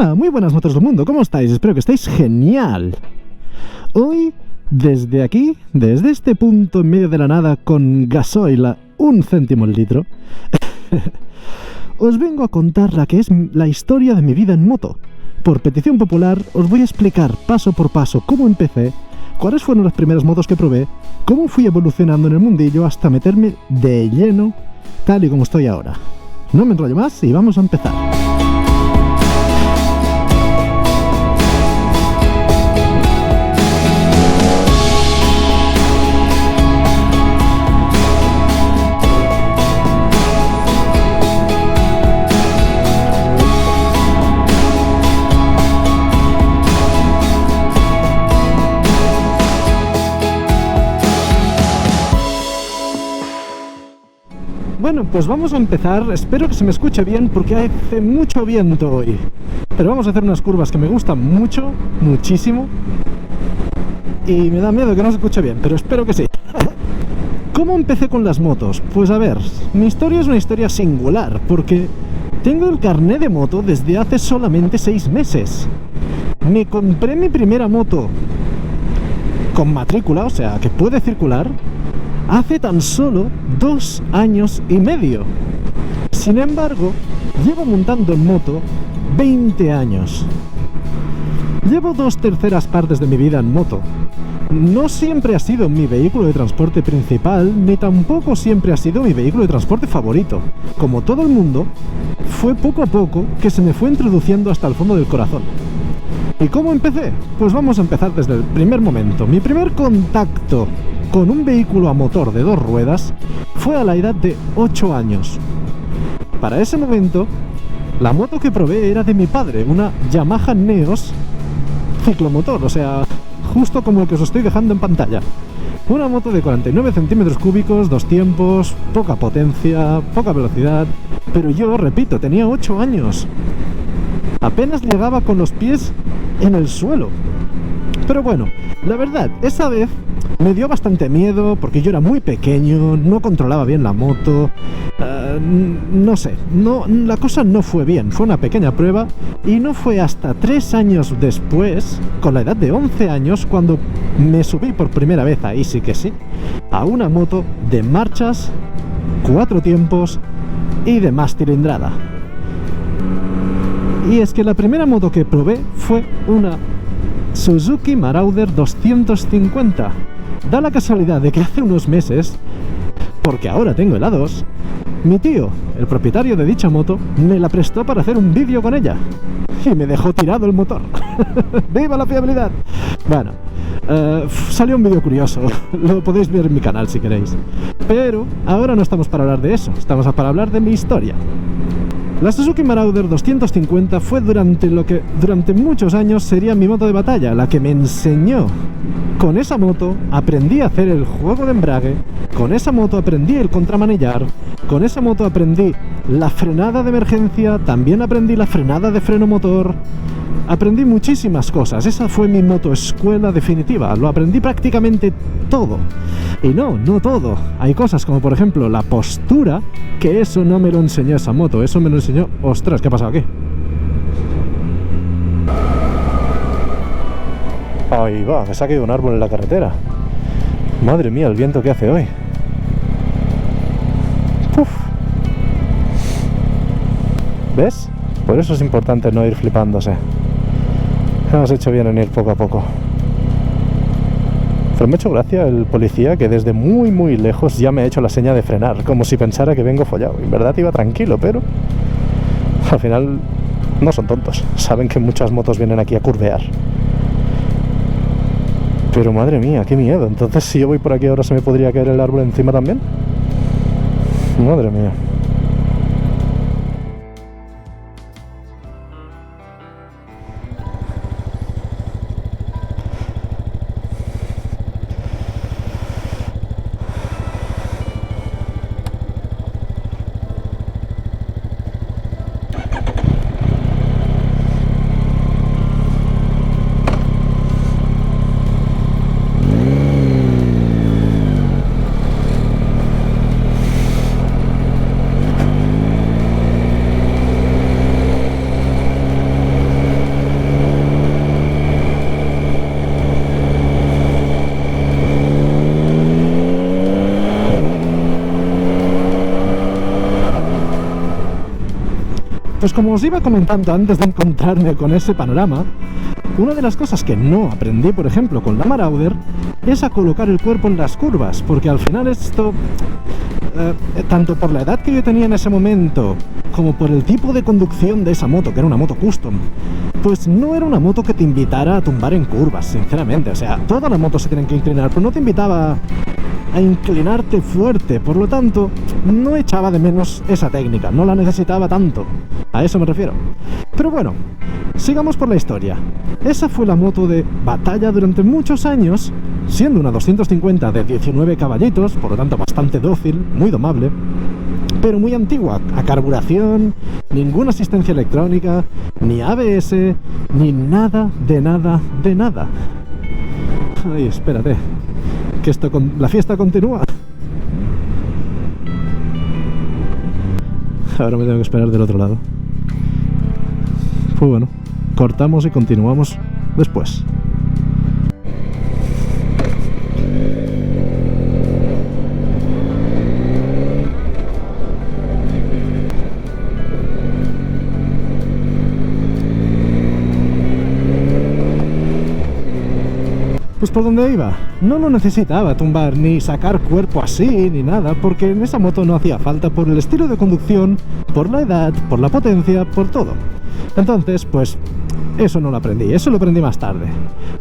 Hola, muy buenas motos del mundo, ¿cómo estáis? Espero que estéis genial. Hoy, desde aquí, desde este punto en medio de la nada con gasoil a 1 céntimo el litro, os vengo a contar la que es la historia de mi vida en moto. Por petición popular, os voy a explicar paso por paso cómo empecé, cuáles fueron las primeras motos que probé, cómo fui evolucionando en el mundillo hasta meterme de lleno tal y como estoy ahora. No me enrollo más y vamos a empezar. Bueno, pues vamos a empezar. Espero que se me escuche bien porque hace mucho viento hoy. Pero vamos a hacer unas curvas que me gustan mucho, muchísimo. Y me da miedo que no se escuche bien, pero espero que sí. ¿Cómo empecé con las motos? Pues a ver, mi historia es una historia singular porque tengo el carné de moto desde hace solamente 6 meses. Me compré mi primera moto con matrícula, o sea, que puede circular, hace tan solo 2 años y medio. Sin embargo, llevo montando en moto 20 años. Llevo 2/3 partes de mi vida en moto. No siempre ha sido mi vehículo de transporte principal, ni tampoco siempre ha sido mi vehículo de transporte favorito. Como todo el mundo, fue poco a poco que se me fue introduciendo hasta el fondo del corazón. ¿Y cómo empecé? Pues vamos a empezar desde el primer momento. Mi primer contacto con un vehículo a motor de 2 ruedas fue a la edad de 8 años. Para ese momento, la moto que probé era de mi padre, una Yamaha Neos ciclomotor, o sea, justo como el que os estoy dejando en pantalla. Una moto de 49 centímetros cúbicos, 2 tiempos, poca potencia, poca velocidad, pero yo, repito, tenía 8 años. Apenas llegaba con los pies en el suelo. Pero bueno, la verdad, esa vez me dio bastante miedo porque yo era muy pequeño, no controlaba bien la moto, no sé, la cosa no fue bien, fue una pequeña prueba y no fue hasta 3 años después, con la edad de 11 años, cuando me subí por primera vez, ahí sí que sí, a una moto de marchas, 4 tiempos y de más cilindrada. Y es que la primera moto que probé fue una Suzuki Marauder 250. Da la casualidad de que hace unos meses, porque ahora tengo la 2, mi tío, el propietario de dicha moto, me la prestó para hacer un vídeo con ella. Y me dejó tirado el motor. ¡Viva la fiabilidad! Bueno, salió un vídeo curioso. Lo podéis ver en mi canal si queréis. Pero ahora no estamos para hablar de eso. Estamos para hablar de mi historia. La Suzuki Marauder 250 fue durante muchos años sería mi moto de batalla, la que me enseñó. Con esa moto aprendí a hacer el juego de embrague, con esa moto aprendí el contramanillar, con esa moto aprendí la frenada de emergencia, también aprendí la frenada de freno motor, aprendí muchísimas cosas. Esa fue mi motoescuela definitiva, lo aprendí prácticamente todo. Y no todo. Hay cosas como por ejemplo la postura, que eso no me lo enseñó esa moto, eso me lo enseñó... ¡Ostras! ¿Qué ha pasado aquí? Ahí va, me se ha caído un árbol en la carretera. Madre mía, el viento que hace hoy. Uf. ¿Ves? Por eso es importante no ir flipándose. Hemos hecho bien en ir poco a poco. Pero me ha hecho gracia el policía que desde muy lejos ya me ha hecho la seña de frenar, como si pensara que vengo follado. En verdad iba tranquilo, pero al final no son tontos. Saben que muchas motos vienen aquí a curvear. Pero madre mía, qué miedo. Entonces si yo voy por aquí ahora se me podría caer el árbol encima también. Madre mía. Pues como os iba comentando antes de encontrarme con ese panorama, una de las cosas que no aprendí, por ejemplo, con la Marauder, es a colocar el cuerpo en las curvas, porque al final esto, tanto por la edad que yo tenía en ese momento, como por el tipo de conducción de esa moto, que era una moto custom, pues no era una moto que te invitara a tumbar en curvas, sinceramente. O sea, todas las motos se tienen que inclinar, pero no te invitaba a inclinarte fuerte, por lo tanto, no echaba de menos esa técnica, no la necesitaba tanto, a eso me refiero. Pero bueno, sigamos por la historia. Esa fue la moto de batalla durante muchos años, siendo una 250 de 19 caballitos, por lo tanto bastante dócil, muy domable, pero muy antigua, a carburación, ninguna asistencia electrónica, ni ABS, ni nada de nada de nada. Ay, espérate, que la fiesta continúa. Ahora me tengo que esperar del otro lado. Pues bueno, cortamos y continuamos después. Pues por donde iba, no lo necesitaba tumbar ni sacar cuerpo así ni nada, porque en esa moto no hacía falta por el estilo de conducción, por la edad, por la potencia, por todo. Entonces, pues, eso no lo aprendí, eso lo aprendí más tarde.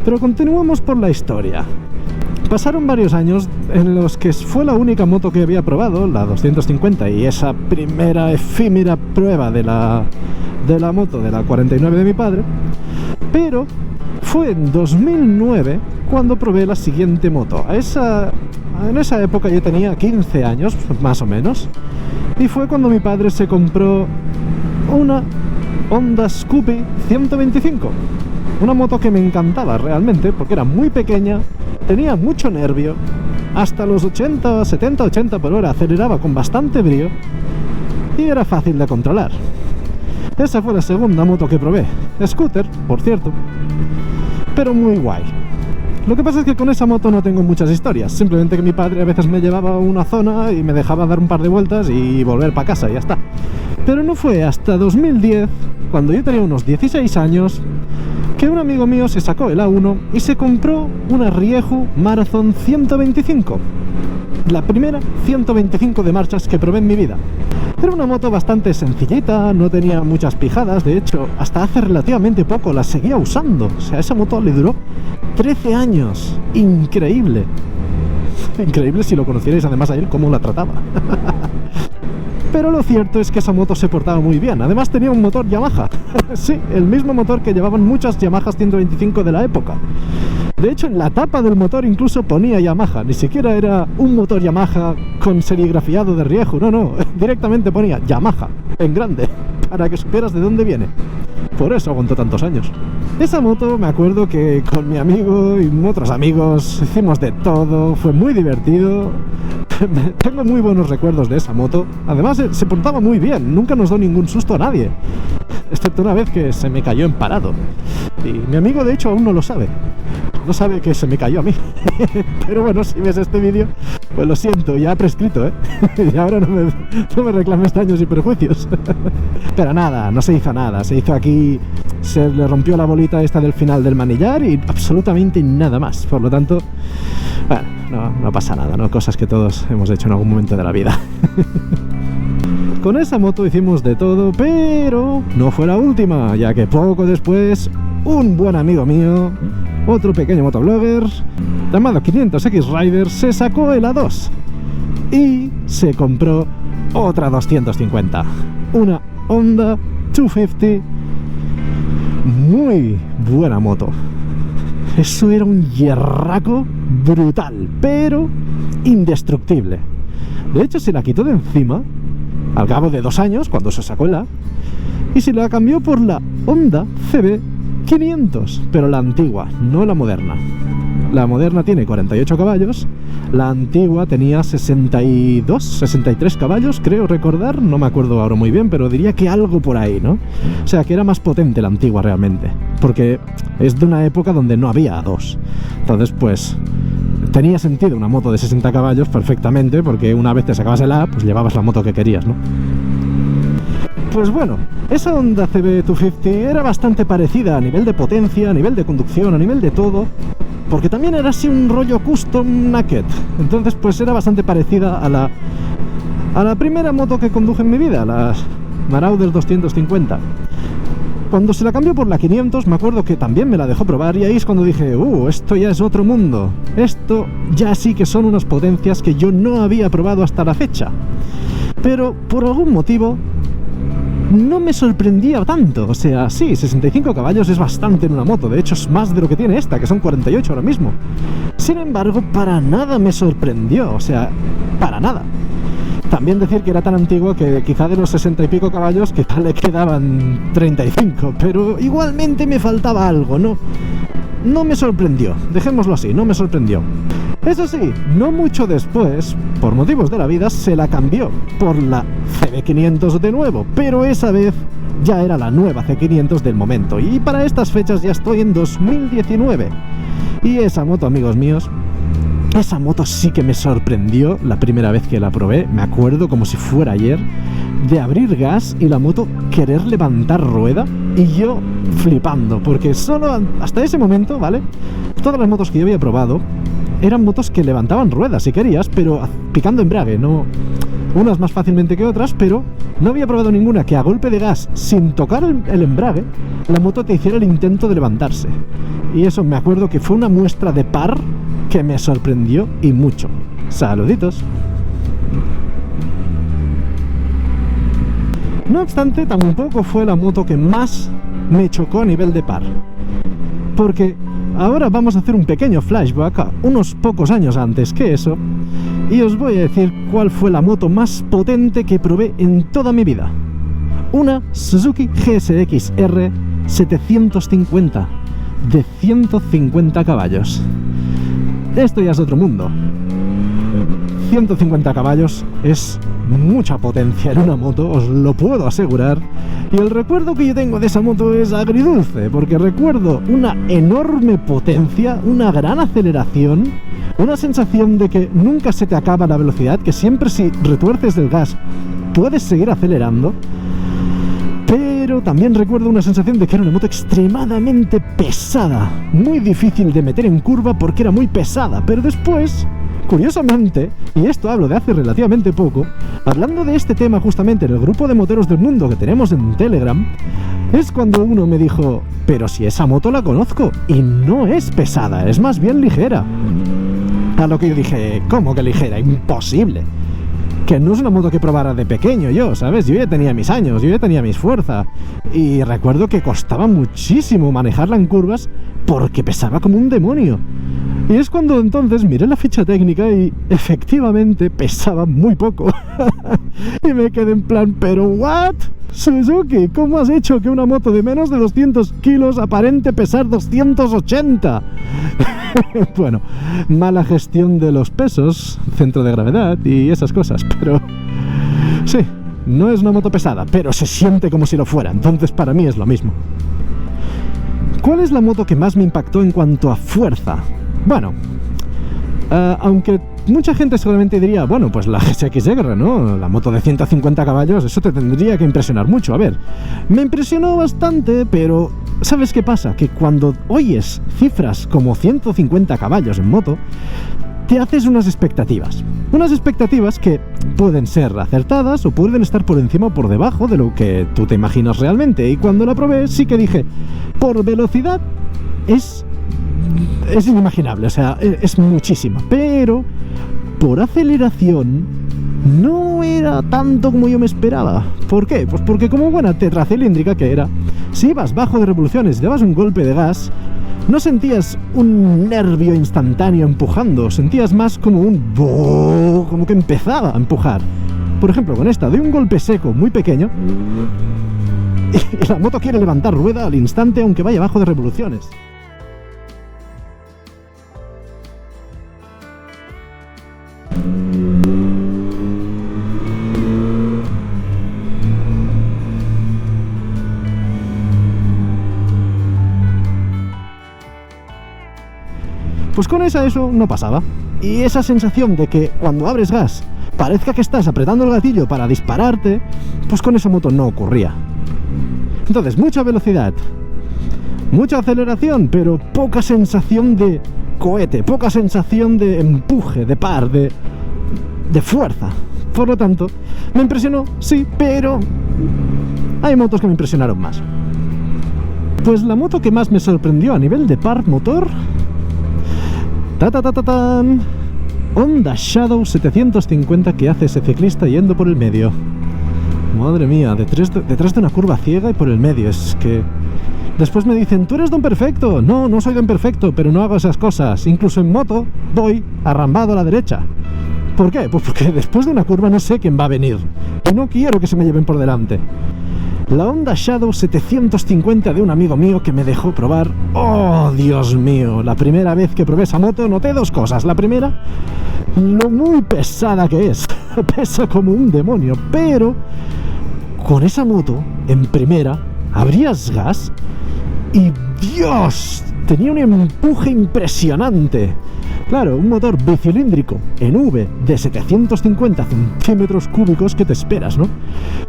Pero continuamos por la historia. Pasaron varios años en los que fue la única moto que había probado, la 250, y esa primera efímera prueba de la moto de la 49 de mi padre, pero fue en 2009 cuando probé la siguiente moto. En esa época yo tenía 15 años, más o menos, y fue cuando mi padre se compró una Honda Scoopy 125. Una moto que me encantaba realmente, porque era muy pequeña, tenía mucho nervio, hasta los 80, 70, 80 por hora aceleraba con bastante brío y era fácil de controlar. Esa fue la segunda moto que probé, scooter, por cierto, pero muy guay. Lo que pasa es que con esa moto no tengo muchas historias, simplemente que mi padre a veces me llevaba a una zona y me dejaba dar un par de vueltas y volver para casa y ya está. Pero no fue hasta 2010, cuando yo tenía unos 16 años, que un amigo mío se sacó el A1 y se compró una Rieju Marathon 125. La primera 125 de marchas que probé en mi vida. Era una moto bastante sencillita, no tenía muchas pijadas, de hecho, hasta hace relativamente poco la seguía usando. O sea, esa moto le duró 13 años. Increíble. Increíble si lo conocierais además a él, cómo la trataba. Pero lo cierto es que esa moto se portaba muy bien. Además tenía un motor Yamaha. Sí, el mismo motor que llevaban muchas Yamahas 125 de la época. De hecho, en la tapa del motor incluso ponía Yamaha. Ni siquiera era un motor Yamaha con serigrafiado de Rieju. No, directamente ponía Yamaha en grande, para que supieras de dónde viene. Por eso aguantó tantos años. Esa moto, me acuerdo que con mi amigo y otros amigos hicimos de todo, fue muy divertido. Tengo muy buenos recuerdos de esa moto. Además, se portaba muy bien, nunca nos dio ningún susto a nadie, excepto una vez que se me cayó en parado. Y mi amigo, de hecho, aún no lo sabe. No sabe que se me cayó a mí. Pero bueno, si ves este vídeo, pues lo siento, ya ha prescrito, ¿eh? Y ahora no me reclames daños y perjuicios. Pero nada, no se hizo nada. Se hizo aquí, se le rompió la bolita esta del final del manillar y absolutamente nada más. Por lo tanto, bueno, no pasa nada, ¿no? Cosas que todos hemos hecho en algún momento de la vida. Con esa moto hicimos de todo, pero no fue la última, ya que poco después, un buen amigo mío, otro pequeño motoblogger, llamado 500X Rider, se sacó el A2 y se compró otra 250, una Honda 250, muy buena moto. Eso era un hierraco brutal, pero indestructible. De hecho, se la quitó de encima al cabo de 2 años, cuando se sacó el A, y se la cambió por la Honda CB 500, pero la antigua, no la moderna. La moderna tiene 48 caballos, la antigua tenía 62, 63 caballos, creo recordar, no me acuerdo ahora muy bien, pero diría que algo por ahí, ¿no? O sea, que era más potente la antigua realmente, porque es de una época donde no había A2. Entonces, pues, tenía sentido una moto de 60 caballos perfectamente, porque una vez te sacabas el A, pues llevabas la moto que querías, ¿no? Pues bueno, esa Honda CB250 era bastante parecida a nivel de potencia, a nivel de conducción, a nivel de todo, porque también era así un rollo custom naked. Entonces pues era bastante parecida a la primera moto que conduje en mi vida, la Marauder 250. Cuando se la cambió por la 500, me acuerdo que también me la dejó probar, y ahí es cuando dije, esto ya es otro mundo. Esto ya sí que son unas potencias que yo no había probado hasta la fecha. Pero por algún motivo no me sorprendía tanto. O sea, sí, 65 caballos es bastante en una moto. De hecho, es más de lo que tiene esta, que son 48 ahora mismo. Sin embargo, para nada me sorprendió. O sea, para nada. También decir que era tan antigua que quizá de los 60 y pico caballos quizá le quedaban 35, pero igualmente me faltaba algo, no me sorprendió, dejémoslo así, no me sorprendió. Eso sí, no mucho después, por motivos de la vida, se la cambió por la CB500 de nuevo, pero esa vez ya era la nueva C500 del momento, y para estas fechas ya estoy en 2019, y esa moto, amigos míos, esa moto sí que me sorprendió la primera vez que la probé. Me acuerdo como si fuera ayer de abrir gas y la moto querer levantar rueda, y yo flipando, porque solo hasta ese momento, ¿vale? Todas las motos que yo había probado eran motos que levantaban ruedas si querías, pero picando embrague, no unas más fácilmente que otras, pero no había probado ninguna que a golpe de gas, sin tocar el embrague, la moto te hiciera el intento de levantarse. Y eso me acuerdo que fue una muestra de par que me sorprendió y mucho. Saluditos. No obstante, tampoco fue la moto que más me chocó a nivel de par, porque ahora vamos a hacer un pequeño flashback a unos pocos años antes que eso, y os voy a decir cuál fue la moto más potente que probé en toda mi vida. Una Suzuki GSX-R 750 de 150 caballos. Esto ya es otro mundo. 150 caballos es mucha potencia en una moto, os lo puedo asegurar. Y el recuerdo que yo tengo de esa moto es agridulce, porque recuerdo una enorme potencia, una gran aceleración, una sensación de que nunca se te acaba la velocidad, que siempre si retuerces del gas puedes seguir acelerando. Pero también recuerdo una sensación de que era una moto extremadamente pesada, muy difícil de meter en curva porque era muy pesada. Pero después, curiosamente, y esto hablo de hace relativamente poco, hablando de este tema justamente en el grupo de moteros del mundo que tenemos en Telegram, es cuando uno me dijo, pero si esa moto la conozco y no es pesada, es más bien ligera. A lo que yo dije, ¿cómo que ligera? Imposible. Que no es una moto que probara de pequeño yo, ¿sabes? Yo ya tenía mis años, yo ya tenía mis fuerzas. Y recuerdo que costaba muchísimo manejarla en curvas porque pesaba como un demonio. Y es cuando entonces miré la ficha técnica y efectivamente pesaba muy poco. Y me quedé en plan, ¿pero what? Suzuki, ¿cómo has hecho que una moto de menos de 200 kilos aparente pesar 280? Bueno, mala gestión de los pesos, centro de gravedad y esas cosas, pero sí, no es una moto pesada, pero se siente como si lo fuera, entonces para mí es lo mismo. ¿Cuál es la moto que más me impactó en cuanto a fuerza? Bueno, aunque mucha gente seguramente diría, bueno, pues la GSX-R, ¿no? La moto de 150 caballos, eso te tendría que impresionar mucho. A ver, me impresionó bastante, pero ¿sabes qué pasa? Que cuando oyes cifras como 150 caballos en moto, te haces unas expectativas. Unas expectativas que pueden ser acertadas o pueden estar por encima o por debajo de lo que tú te imaginas realmente. Y cuando la probé sí que dije, por velocidad es inimaginable, o sea, es muchísima, pero por aceleración no era tanto como yo me esperaba. ¿Por qué? Pues porque como buena tetracilíndrica que era, si ibas bajo de revoluciones y dabas un golpe de gas, no sentías un nervio instantáneo empujando, sentías más como como que empezaba a empujar. Por ejemplo, con esta, doy un golpe seco muy pequeño y la moto quiere levantar rueda al instante aunque vaya bajo de revoluciones. Pues con eso no pasaba. Y esa sensación de que cuando abres gas parezca que estás apretando el gatillo para dispararte, pues con esa moto no ocurría. Entonces, mucha velocidad, mucha aceleración, pero poca sensación de cohete, poca sensación de empuje, de par, de fuerza. Por lo tanto, me impresionó, sí, pero hay motos que me impresionaron más. Pues la moto que más me sorprendió a nivel de par motor, ¡tan! Honda Shadow 750 que hace ese ciclista yendo por el medio. Madre mía, detrás de una curva ciega y por el medio. Es que después me dicen, tú eres don perfecto. No, no soy don perfecto, pero no hago esas cosas. Incluso en moto voy arrambado a la derecha. ¿Por qué? Pues porque después de una curva no sé quién va a venir y no quiero que se me lleven por delante. La Honda Shadow 750 de un amigo mío que me dejó probar. ¡Oh, Dios mío! La primera vez que probé esa moto noté dos cosas. La primera, lo muy pesada que es. Pesa como un demonio, pero con esa moto, en primera, abrías gas y ¡Dios! Tenía un empuje impresionante. Claro, un motor bicilíndrico en V de 750 centímetros cúbicos, ¿qué te esperas, no?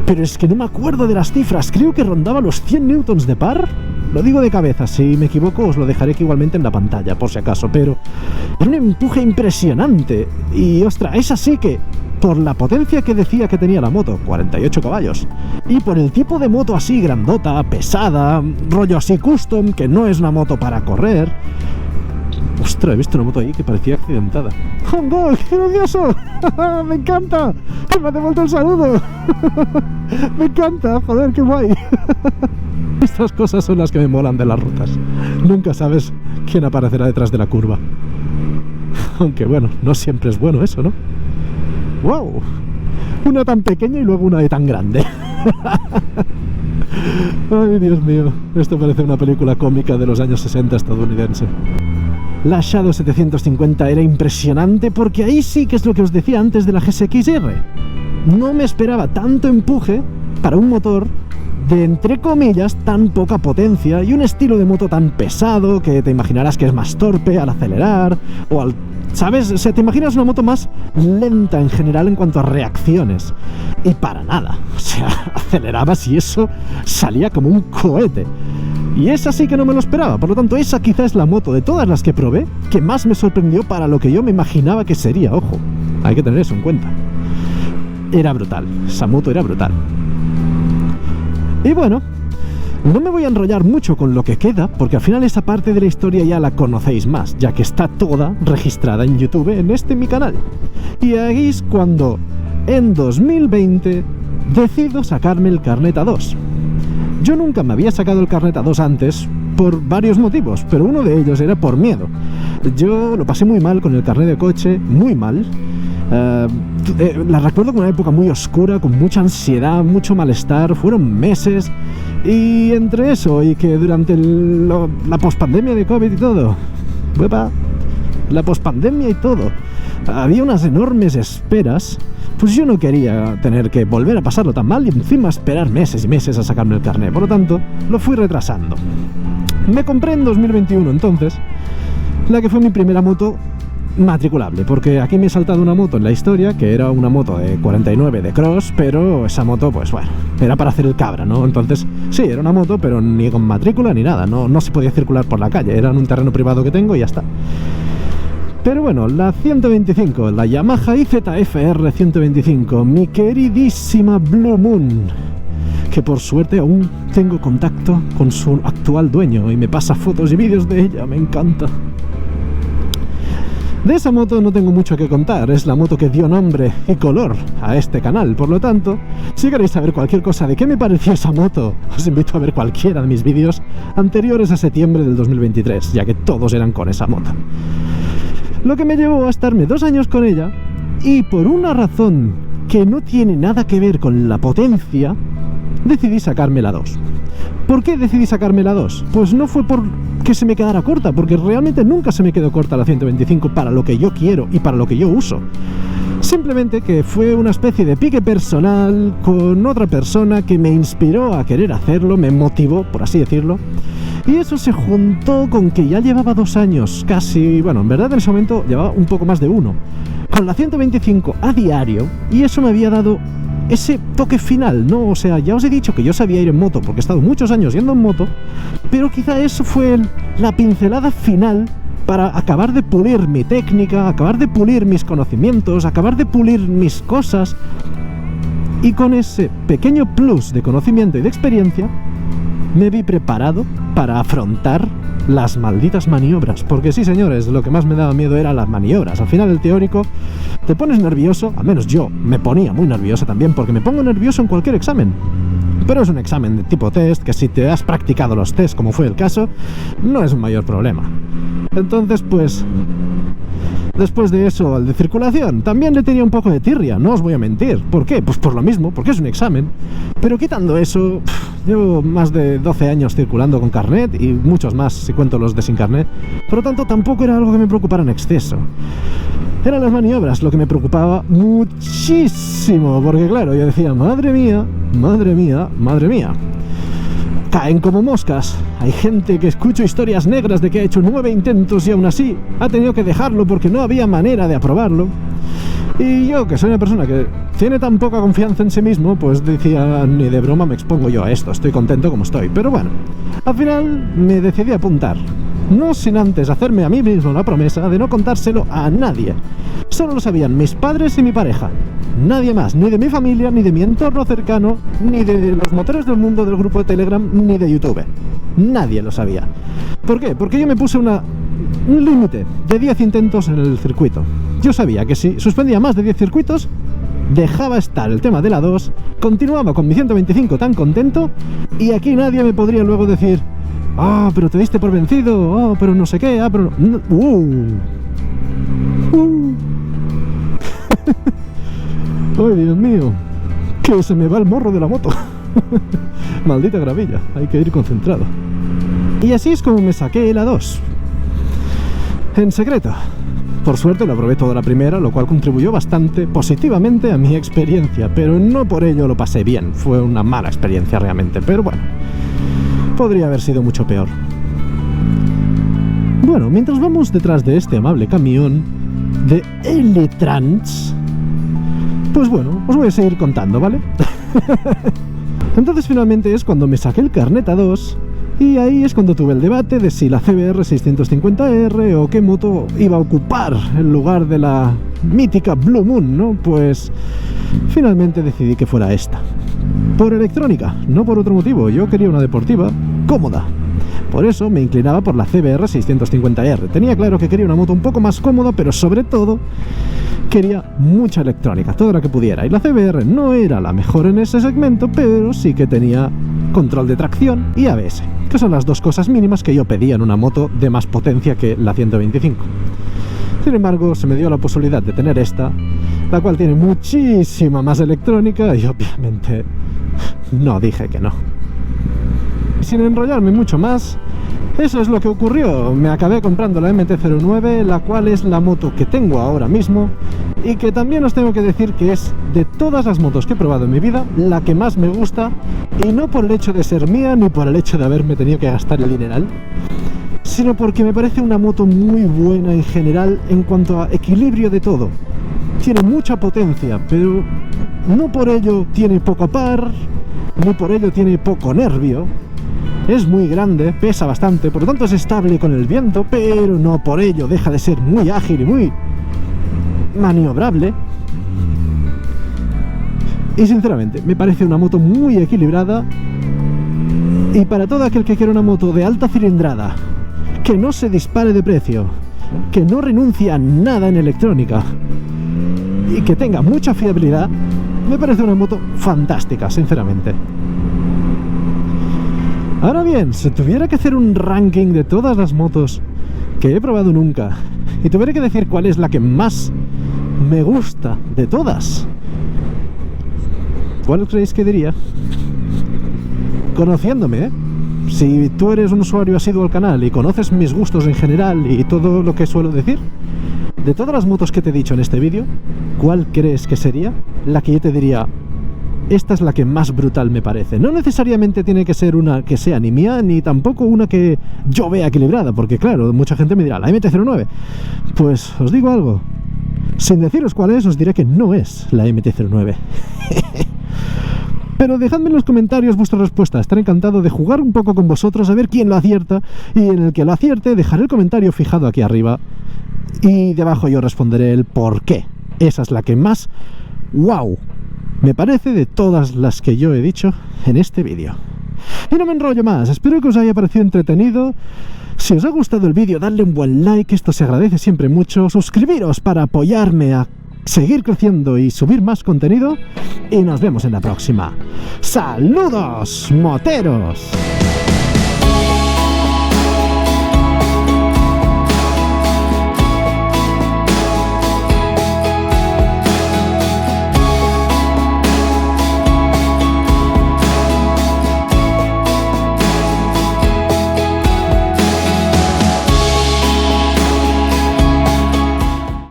Pero es que no me acuerdo de las cifras, creo que rondaba los 100 newtons de par. Lo digo de cabeza, si me equivoco os lo dejaré igualmente en la pantalla, por si acaso, pero era un empuje impresionante. Y ostras, es así que, por la potencia que decía que tenía la moto, 48 caballos, y por el tipo de moto así grandota, pesada, rollo así custom, que no es una moto para correr. Ostras, he visto una moto ahí que parecía accidentada. ¡Anda, qué gracioso! ¡Me encanta! ¡Me ha devuelto el saludo! ¡Me encanta! ¡Joder, qué guay! Estas cosas son las que me molan de las rutas. Nunca sabes quién aparecerá detrás de la curva. Aunque bueno, no siempre es bueno eso, ¿no? ¡Wow! Una tan pequeña y luego una de tan grande. ¡Ay, Dios mío! Esto parece una película cómica de los años 60 estadounidense. La Shadow 750 era impresionante porque ahí sí que es lo que os decía antes de la GSX-R. No me esperaba tanto empuje para un motor de, entre comillas, tan poca potencia y un estilo de moto tan pesado que te imaginarás que es más torpe al acelerar o al... ¿Sabes? O sea, te imaginas una moto más lenta en general en cuanto a reacciones. Y para nada. O sea, acelerabas y eso salía como un cohete. Y esa sí que no me lo esperaba, por lo tanto esa quizá es la moto de todas las que probé que más me sorprendió para lo que yo me imaginaba que sería, ojo, hay que tener eso en cuenta. Era brutal, esa moto era brutal. Y bueno, no me voy a enrollar mucho con lo que queda, porque al final esa parte de la historia ya la conocéis más, ya que está toda registrada en YouTube, en mi canal. Y ahí es cuando, en 2020, decido sacarme el carnet A2. Yo nunca me había sacado el carnet A2 antes por varios motivos, pero uno de ellos era por miedo. Yo lo pasé muy mal con el carnet de coche, muy mal. La recuerdo como una época muy oscura, con mucha ansiedad, mucho malestar, fueron meses. Y entre eso y que durante la pospandemia de COVID y todo, la pospandemia y todo, había unas enormes esperas. Pues yo no quería tener que volver a pasarlo tan mal y encima esperar meses y meses a sacarme el carnet. Por lo tanto, lo fui retrasando. Me compré en 2021 entonces la que fue mi primera moto matriculable, porque aquí me he saltado una moto en la historia que era una moto de 49 de cross, pero esa moto pues bueno, era para hacer el cabra, ¿no? Entonces sí, era una moto pero ni con matrícula ni nada, no se podía circular por la calle, era en un terreno privado que tengo y ya está. Pero bueno, la 125, la Yamaha IZF-R 125, mi queridísima Blue Moon, que por suerte aún tengo contacto con su actual dueño y me pasa fotos y vídeos de ella, me encanta. De esa moto no tengo mucho que contar, es la moto que dio nombre y color a este canal, por lo tanto, si queréis saber cualquier cosa de qué me pareció esa moto, os invito a ver cualquiera de mis vídeos anteriores a septiembre del 2023, ya que todos eran con esa moto. Lo que me llevó a estarme 2 años con ella y por una razón que no tiene nada que ver con la potencia, decidí sacarme la 2. ¿Por qué decidí sacarme la 2? Pues no fue por que se me quedara corta, porque realmente nunca se me quedó corta la 125 para lo que yo quiero y para lo que yo uso. Simplemente que fue una especie de pique personal con otra persona que me inspiró a querer hacerlo, me motivó, por así decirlo. Y eso se juntó con que ya llevaba 2 años, casi, bueno, en verdad en ese momento llevaba un poco más de 1, con la 125 a diario, y eso me había dado ese toque final, ¿no? O sea, ya os he dicho que yo sabía ir en moto, porque he estado muchos años yendo en moto, pero quizá eso fue la pincelada final para acabar de pulir mi técnica, acabar de pulir mis conocimientos, acabar de pulir mis cosas, y con ese pequeño plus de conocimiento y de experiencia, me vi preparado para afrontar las malditas maniobras, porque sí, señores, lo que más me daba miedo eran las maniobras. Al final el teórico te pones nervioso, al menos yo me ponía muy nervioso también, porque me pongo nervioso en cualquier examen, pero es un examen de tipo test que si te has practicado los test, como fue el caso, no es un mayor problema. Entonces, pues, después de eso, al de circulación, también le tenía un poco de tirria, no os voy a mentir. ¿Por qué? Pues por lo mismo, porque es un examen. Pero quitando eso, llevo más de 12 años circulando con carnet y muchos más si cuento los de sin carnet. Por lo tanto, tampoco era algo que me preocupara en exceso. Eran las maniobras lo que me preocupaba muchísimo, porque claro, yo decía, madre mía, madre mía, madre mía. Caen como moscas. Hay gente que escucho historias negras de que ha hecho 9 intentos y aún así ha tenido que dejarlo porque no había manera de aprobarlo. Y yo, que soy una persona que tiene tan poca confianza en sí mismo, pues decía, ni de broma me expongo yo a esto, estoy contento como estoy. Pero bueno, al final me decidí a apuntar, no sin antes hacerme a mí mismo la promesa de no contárselo a nadie. Solo lo sabían mis padres y mi pareja. Nadie más, ni de mi familia, ni de mi entorno cercano, ni de los motores del mundo del grupo de Telegram, ni de YouTube. Nadie lo sabía. ¿Por qué? Porque yo me puse un límite de 10 intentos en el circuito. Yo sabía que si suspendía más de 10 circuitos, dejaba estar el tema de la 2, continuaba con mi 125 tan contento, y aquí nadie me podría luego decir, ah, pero te diste por vencido, ah, pero no sé qué, ah, pero no. Ay, Dios mío, que se me va el morro de la moto. Maldita gravilla, hay que ir concentrado. Y así es como me saqué la 2. En secreto. Por suerte lo probé toda la primera, lo cual contribuyó bastante positivamente a mi experiencia, pero no por ello lo pasé bien. Fue una mala experiencia realmente, pero bueno, podría haber sido mucho peor. Bueno, mientras vamos detrás de este amable camión de Eletrans, pues bueno, os voy a seguir contando, ¿vale? Entonces finalmente es cuando me saqué el carnet A2, y ahí es cuando tuve el debate de si la CBR 650R o qué moto iba a ocupar el lugar de la mítica Blue Moon, ¿no? Pues finalmente decidí que fuera esta. Por electrónica, no por otro motivo. Yo quería una deportiva cómoda. Por eso me inclinaba por la CBR 650R. Tenía claro que quería una moto un poco más cómoda, pero sobre todo quería mucha electrónica, toda la que pudiera. Y la CBR no era la mejor en ese segmento, pero sí que tenía control de tracción y ABS, que son las dos cosas mínimas que yo pedía en una moto de más potencia que la 125. Sin embargo, se me dio la posibilidad de tener esta, la cual tiene muchísima más electrónica, y obviamente no dije que no. Sin enrollarme mucho más, eso es lo que ocurrió. Me acabé comprando la MT-09, la cual es la moto que tengo ahora mismo, y que también os tengo que decir que es, de todas las motos que he probado en mi vida, la que más me gusta, y no por el hecho de ser mía, ni por el hecho de haberme tenido que gastar el dineral, sino porque me parece una moto muy buena en general en cuanto a equilibrio de todo. Tiene mucha potencia, pero no por ello tiene poco par, ni por ello tiene poco nervio. Es muy grande, pesa bastante, por lo tanto es estable con el viento, pero no por ello deja de ser muy ágil y muy maniobrable. Y sinceramente, me parece una moto muy equilibrada, y para todo aquel que quiera una moto de alta cilindrada, que no se dispare de precio, que no renuncie a nada en electrónica y que tenga mucha fiabilidad, me parece una moto fantástica, sinceramente. Ahora bien, si tuviera que hacer un ranking de todas las motos que he probado nunca, y tuviera que decir cuál es la que más me gusta de todas, ¿cuál creéis que diría? Conociéndome, ¿eh? Si tú eres un usuario asiduo al canal y conoces mis gustos en general y todo lo que suelo decir, De todas las motos que te he dicho en este vídeo, ¿cuál crees que sería la que yo te diría, esta es la que más brutal me parece? No necesariamente tiene que ser una que sea ni mía, ni tampoco una que yo vea equilibrada, porque claro, mucha gente me dirá, la MT-09. Pues os digo algo, sin deciros cuál es, os diré que no es la MT-09. Pero dejadme en los comentarios vuestra respuesta, estaré encantado de jugar un poco con vosotros, a ver quién lo acierta, y en el que lo acierte dejaré el comentario fijado aquí arriba, y debajo yo responderé el por qué. Esa es la que más wow me parece de todas las que yo he dicho en este vídeo. Y no me enrollo más, espero que os haya parecido entretenido. Si os ha gustado el vídeo, dadle un buen like, esto se agradece siempre mucho. Suscribiros para apoyarme a seguir creciendo y subir más contenido. Y nos vemos en la próxima. ¡Saludos, moteros!